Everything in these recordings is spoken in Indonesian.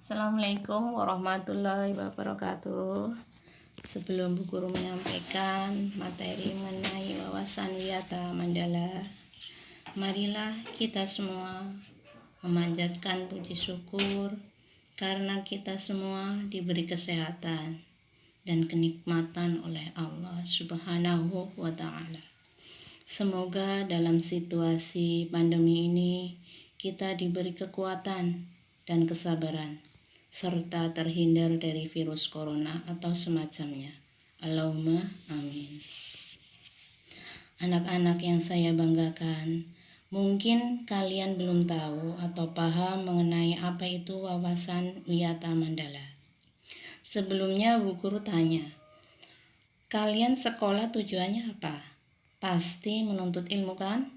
Assalamualaikum warahmatullahi wabarakatuh. Sebelum Bu Guru menyampaikan materi mengenai wawasan wiyata mandala, marilah kita semua memanjatkan puji syukur karena kita semua diberi kesehatan dan kenikmatan oleh Allah Subhanahu wa Ta'ala. Semoga dalam situasi pandemi ini kita diberi kekuatan dan kesabaran serta terhindar dari virus corona atau semacamnya. Allahumma amin. Anak-anak yang saya banggakan, mungkin kalian belum tahu atau paham mengenai apa itu wawasan wiyata mandala. Sebelumnya Bu Guru tanya, kalian sekolah tujuannya apa? Pasti menuntut ilmu kan?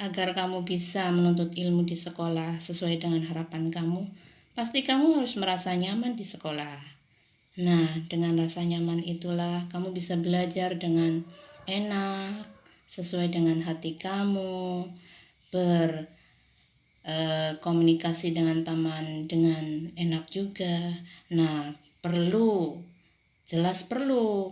Agar kamu bisa menuntut ilmu di sekolah sesuai dengan harapan kamu, pasti kamu harus merasa nyaman di sekolah. Nah, dengan rasa nyaman itulah kamu bisa belajar dengan enak, sesuai dengan hati kamu, berkomunikasi dengan teman dengan enak juga. Nah, jelas perlu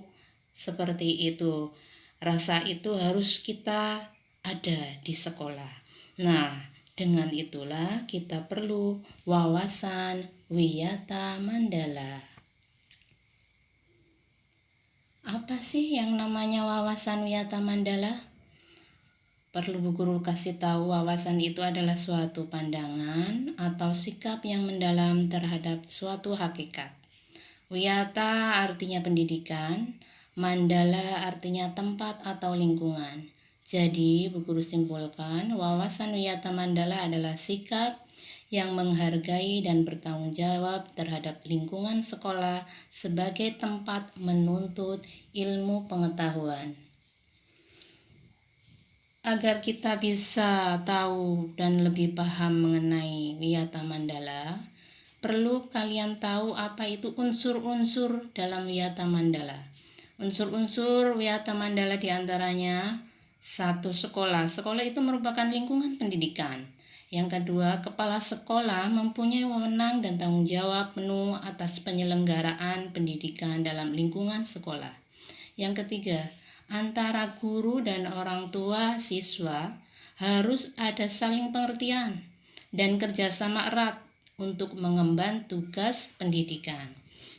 seperti itu. Rasa itu harus kita ada di sekolah. Nah, dengan itulah kita perlu wawasan wiyata mandala. Apa sih yang namanya wawasan wiyata mandala? Perlu Bu Guru kasih tahu, wawasan itu adalah suatu pandangan atau sikap yang mendalam terhadap suatu hakikat. Wiyata artinya pendidikan, mandala artinya tempat atau lingkungan. Jadi, Bu Guru simpulkan, wawasan wiyata mandala adalah sikap yang menghargai dan bertanggung jawab terhadap lingkungan sekolah sebagai tempat menuntut ilmu pengetahuan. Agar kita bisa tahu dan lebih paham mengenai wiyata mandala, perlu kalian tahu apa itu unsur-unsur dalam wiyata mandala. Unsur-unsur wiyata mandala diantaranya: satu, sekolah. Sekolah itu merupakan lingkungan pendidikan. Yang kedua, kepala sekolah mempunyai wewenang dan tanggung jawab penuh atas penyelenggaraan pendidikan dalam lingkungan sekolah. Yang ketiga, antara guru dan orang tua siswa harus ada saling pengertian dan kerjasama erat untuk mengemban tugas pendidikan.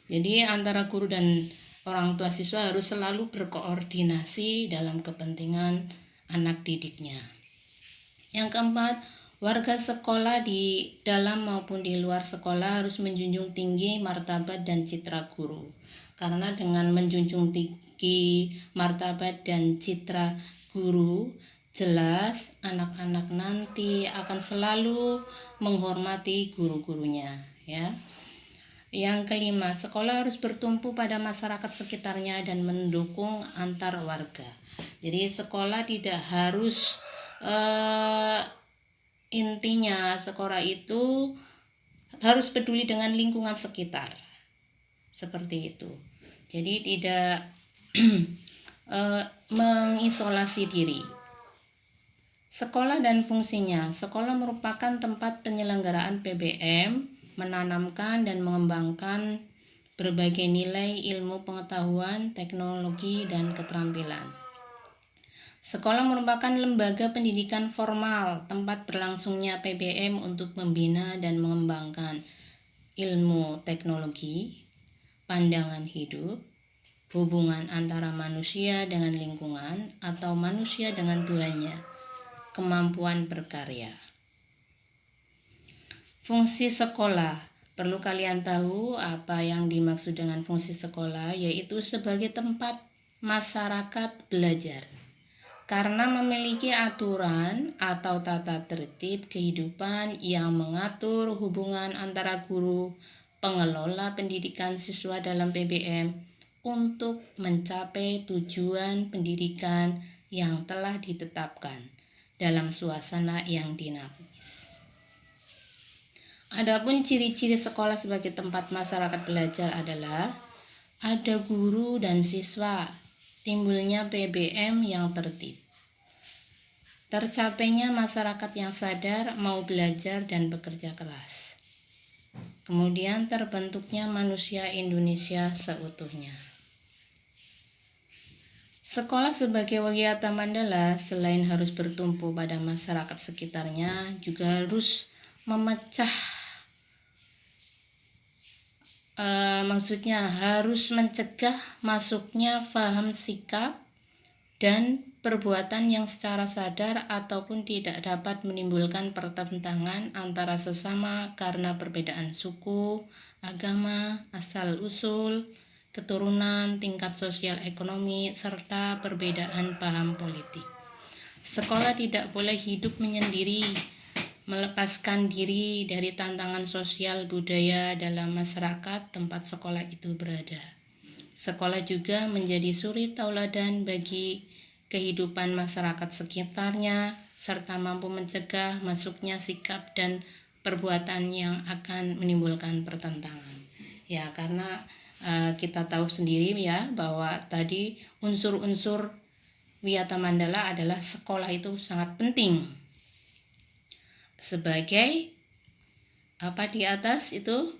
Jadi antara guru dan orang tua siswa harus selalu berkoordinasi dalam kepentingan anak didiknya. Yang keempat, warga sekolah di dalam maupun di luar sekolah harus menjunjung tinggi martabat dan citra guru. Karena dengan menjunjung tinggi martabat dan citra guru, jelas anak-anak nanti akan selalu menghormati guru-gurunya, ya. Yang kelima, sekolah harus bertumpu pada masyarakat sekitarnya dan mendukung antar warga. Jadi sekolah tidak harus intinya sekolah itu harus peduli dengan lingkungan sekitar. Seperti itu. Jadi tidak mengisolasi diri. Sekolah dan fungsinya. Sekolah merupakan tempat penyelenggaraan PBM, menanamkan dan mengembangkan berbagai nilai ilmu pengetahuan, teknologi, dan keterampilan. Sekolah merupakan lembaga pendidikan formal, tempat berlangsungnya PBM untuk membina dan mengembangkan ilmu teknologi, pandangan hidup, hubungan antara manusia dengan lingkungan atau manusia dengan Tuhannya, kemampuan berkarya. Fungsi sekolah. Perlu kalian tahu apa yang dimaksud dengan fungsi sekolah, yaitu sebagai tempat masyarakat belajar. Karena memiliki aturan atau tata tertib kehidupan yang mengatur hubungan antara guru, pengelola pendidikan siswa dalam PBM untuk mencapai tujuan pendidikan yang telah ditetapkan dalam suasana yang dinamis. Adapun ciri-ciri sekolah sebagai tempat masyarakat belajar adalah ada guru dan siswa, timbulnya PBM yang tertib, tercapainya masyarakat yang sadar mau belajar dan bekerja keras, kemudian terbentuknya manusia Indonesia seutuhnya. Sekolah sebagai wiyata mandala selain harus bertumpu pada masyarakat sekitarnya, juga harus memecah, maksudnya harus mencegah masuknya paham sikap dan perbuatan yang secara sadar ataupun tidak dapat menimbulkan pertentangan antara sesama karena perbedaan suku, agama, asal-usul, keturunan, tingkat sosial ekonomi, serta perbedaan paham politik. Sekolah tidak boleh hidup menyendiri, melepaskan diri dari tantangan sosial budaya dalam masyarakat tempat sekolah itu berada. Sekolah juga menjadi suri tauladan bagi kehidupan masyarakat sekitarnya, serta mampu mencegah masuknya sikap dan perbuatan yang akan menimbulkan pertentangan. Ya, karena kita tahu sendiri ya bahwa tadi unsur-unsur wiyata mandala adalah sekolah itu sangat penting. Sebagai apa di atas itu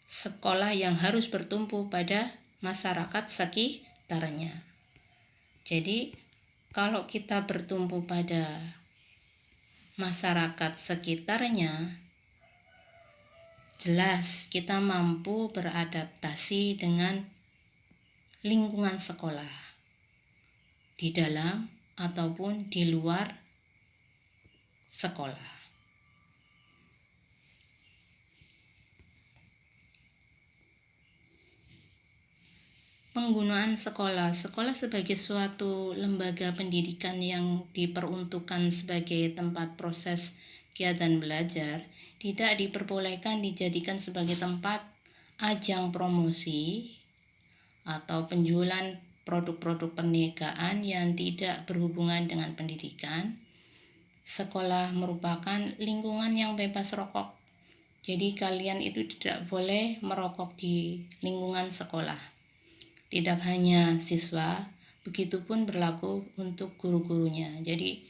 sekolah yang harus bertumpu pada masyarakat sekitarnya. Jadi kalau kita bertumpu pada masyarakat sekitarnya, jelas kita mampu beradaptasi dengan lingkungan sekolah di dalam ataupun di luar sekolah. Penggunaan sekolah sebagai suatu lembaga pendidikan yang diperuntukkan sebagai tempat proses kegiatan belajar tidak diperbolehkan dijadikan sebagai tempat ajang promosi atau penjualan produk-produk perniagaan yang tidak berhubungan dengan pendidikan. Sekolah merupakan lingkungan yang bebas rokok. Jadi kalian itu tidak boleh merokok di lingkungan sekolah. Tidak hanya siswa, begitupun berlaku untuk guru-gurunya. Jadi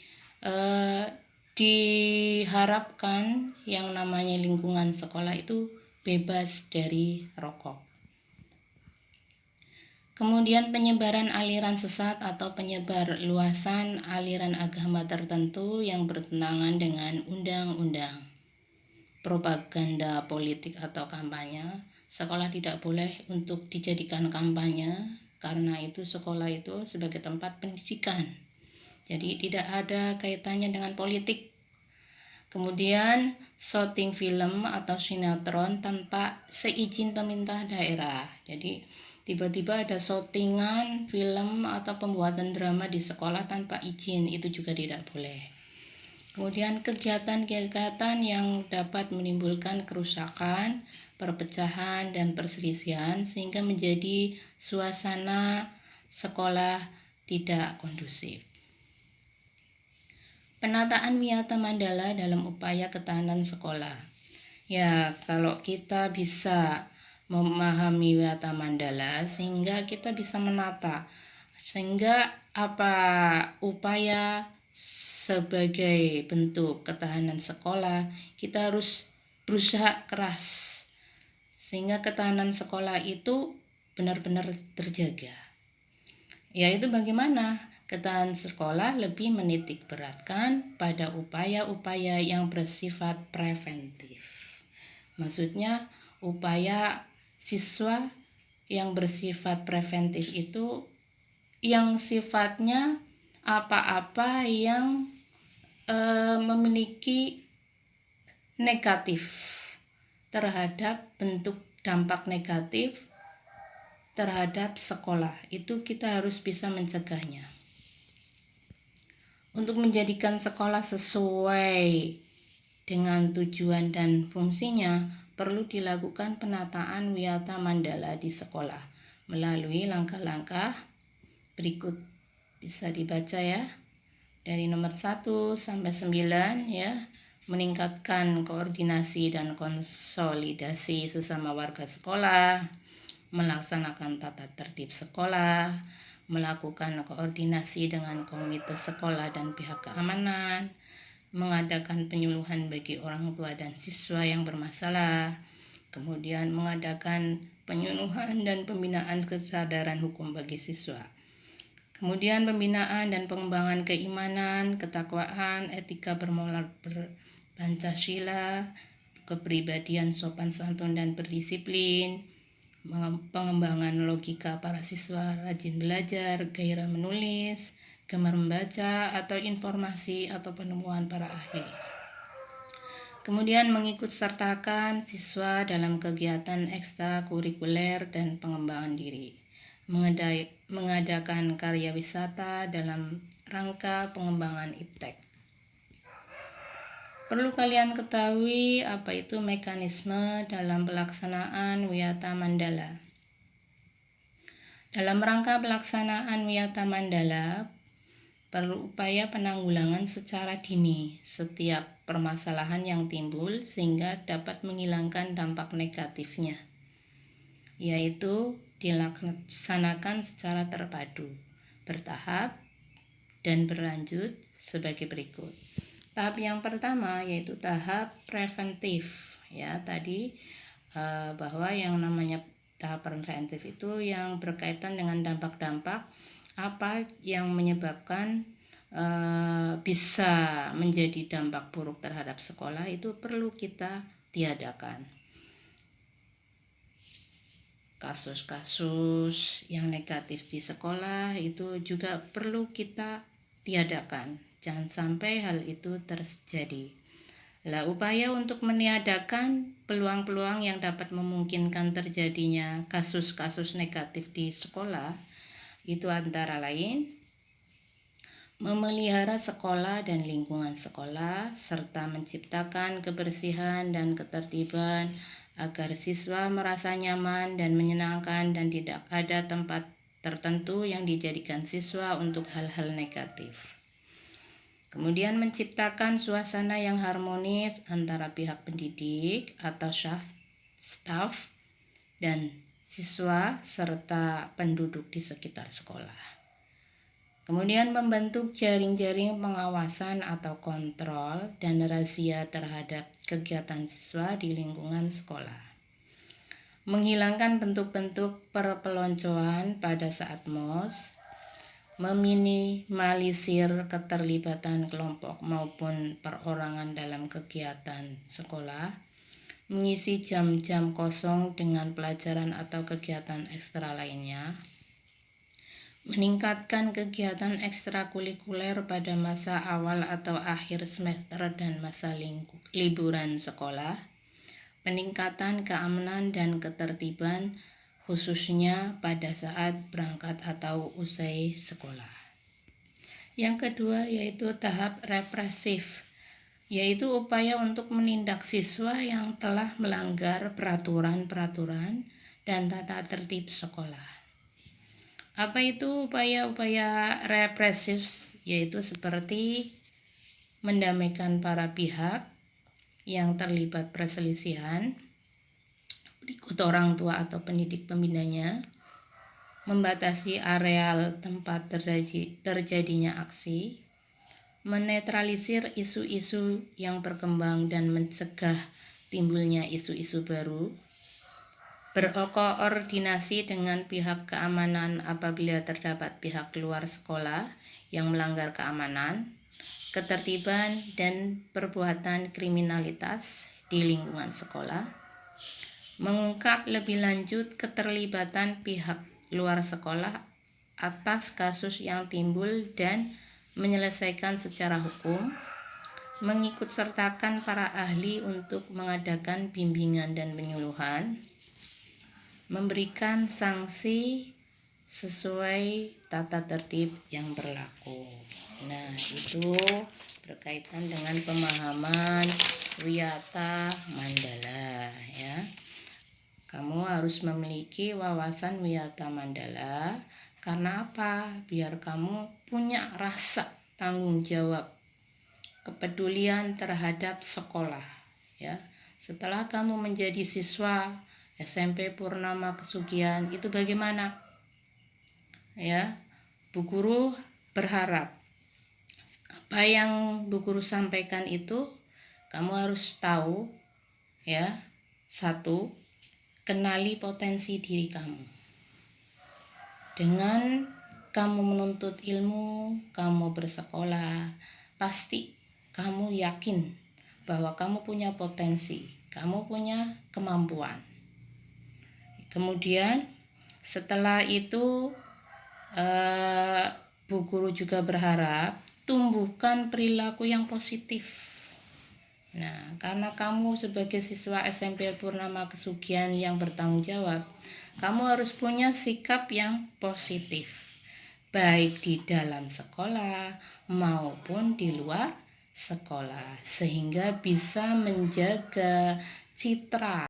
diharapkan yang namanya lingkungan sekolah itu bebas dari rokok. Kemudian penyebaran aliran sesat atau penyebar luasan aliran agama tertentu yang bertentangan dengan undang-undang, propaganda politik atau kampanye. Sekolah tidak boleh untuk dijadikan kampanye, karena itu sekolah itu sebagai tempat pendidikan. Jadi tidak ada kaitannya dengan politik. Kemudian syuting film atau sinetron tanpa seizin pemerintah daerah. Jadi tiba-tiba ada syutingan film atau pembuatan drama di sekolah tanpa izin, itu juga tidak boleh. Kemudian kegiatan-kegiatan yang dapat menimbulkan kerusakan, perpecahan, dan perselisihan sehingga menjadi suasana sekolah tidak kondusif. Penataan wiyata mandala dalam upaya ketahanan sekolah. Ya, kalau kita bisa memahami wiyata mandala sehingga kita bisa menata, sehingga apa upaya sebagai bentuk ketahanan sekolah, kita harus berusaha keras sehingga ketahanan sekolah itu benar-benar terjaga. Yaitu bagaimana? Ketahanan sekolah lebih menitik beratkan pada upaya-upaya yang bersifat preventif. Maksudnya upaya siswa yang bersifat preventif itu yang sifatnya apa-apa yang memiliki negatif terhadap bentuk dampak negatif terhadap sekolah, itu kita harus bisa mencegahnya. Untuk menjadikan sekolah sesuai dengan tujuan dan fungsinya, perlu dilakukan penataan wiyata mandala di sekolah melalui langkah-langkah berikut. Bisa dibaca ya, dari nomor 1 sampai 9 ya. Meningkatkan koordinasi dan konsolidasi sesama warga sekolah, melaksanakan tata tertib sekolah, melakukan koordinasi dengan komite sekolah dan pihak keamanan, mengadakan penyuluhan bagi orang tua dan siswa yang bermasalah, kemudian mengadakan penyuluhan dan pembinaan kesadaran hukum bagi siswa. Kemudian pembinaan dan pengembangan keimanan, ketakwaan, etika bermoral Pancasila, kepribadian sopan santun dan berdisiplin, pengembangan logika para siswa, rajin belajar, gairah menulis, gemar membaca atau informasi atau penemuan para ahli. Kemudian mengikut sertakan siswa dalam kegiatan ekstrakurikuler dan pengembangan diri. Mengadakan karya wisata dalam rangka pengembangan iptek. Perlu kalian ketahui apa itu mekanisme dalam pelaksanaan Wiyata Mandala. Dalam rangka pelaksanaan Wiyata Mandala, perlu upaya penanggulangan secara dini setiap permasalahan yang timbul sehingga dapat menghilangkan dampak negatifnya, yaitu dilaksanakan secara terpadu, bertahap, dan berlanjut sebagai berikut. Tahap yang pertama yaitu tahap preventif, ya tadi bahwa yang namanya tahap preventif itu yang berkaitan dengan dampak-dampak apa yang menyebabkan bisa menjadi dampak buruk terhadap sekolah, itu perlu kita tiadakan. Kasus-kasus yang negatif di sekolah itu juga perlu kita tiadakan. Jangan sampai hal itu terjadi. Upaya untuk meniadakan peluang-peluang yang dapat memungkinkan terjadinya kasus-kasus negatif di sekolah itu antara lain memelihara sekolah dan lingkungan sekolah, serta menciptakan kebersihan dan ketertiban agar siswa merasa nyaman dan menyenangkan dan tidak ada tempat tertentu yang dijadikan siswa untuk hal-hal negatif. Kemudian menciptakan suasana yang harmonis antara pihak pendidik atau staf dan siswa serta penduduk di sekitar sekolah. Kemudian membentuk jaring-jaring pengawasan atau kontrol dan razia terhadap kegiatan siswa di lingkungan sekolah. Menghilangkan bentuk-bentuk perpeloncoan pada saat MOS, meminimalisir keterlibatan kelompok maupun perorangan dalam kegiatan sekolah, mengisi jam-jam kosong dengan pelajaran atau kegiatan ekstra lainnya, meningkatkan kegiatan ekstrakurikuler pada masa awal atau akhir semester dan masa liburan sekolah, peningkatan keamanan dan ketertiban khususnya pada saat berangkat atau usai sekolah. Yang kedua yaitu tahap represif, yaitu upaya untuk menindak siswa yang telah melanggar peraturan-peraturan dan tata tertib sekolah. Apa itu upaya-upaya represif? Yaitu seperti mendamaikan para pihak yang terlibat perselisihan, berikut orang tua atau pendidik pembinanya, membatasi areal tempat terjadinya aksi, menetralisir isu-isu yang berkembang dan mencegah timbulnya isu-isu baru, berkoordinasi dengan pihak keamanan apabila terdapat pihak luar sekolah yang melanggar keamanan, ketertiban, dan perbuatan kriminalitas di lingkungan sekolah, mengungkap lebih lanjut keterlibatan pihak luar sekolah atas kasus yang timbul dan menyelesaikan secara hukum, mengikut sertakan para ahli untuk mengadakan bimbingan dan penyuluhan, memberikan sanksi sesuai tata tertib yang berlaku. Nah, itu berkaitan dengan pemahaman Wiyata Mandala, ya. Kamu harus memiliki wawasan Wiyata Mandala. Karena apa? Biar kamu punya rasa tanggung jawab, kepedulian terhadap sekolah, ya. Setelah kamu menjadi siswa SMP Purnama Pesugihan, itu bagaimana? Ya, Bu Guru berharap Apa yang Bu Guru sampaikan itu kamu harus tahu ya. 1, kenali potensi diri kamu. Dengan kamu menuntut ilmu, kamu bersekolah, pasti kamu yakin bahwa kamu punya potensi, kamu punya kemampuan. Kemudian setelah itu Bu Guru juga berharap tumbuhkan perilaku yang positif. Nah, karena kamu sebagai siswa SMP Purnama Kesugihan yang bertanggung jawab, kamu harus punya sikap yang positif, baik di dalam sekolah maupun di luar sekolah, sehingga bisa menjaga citra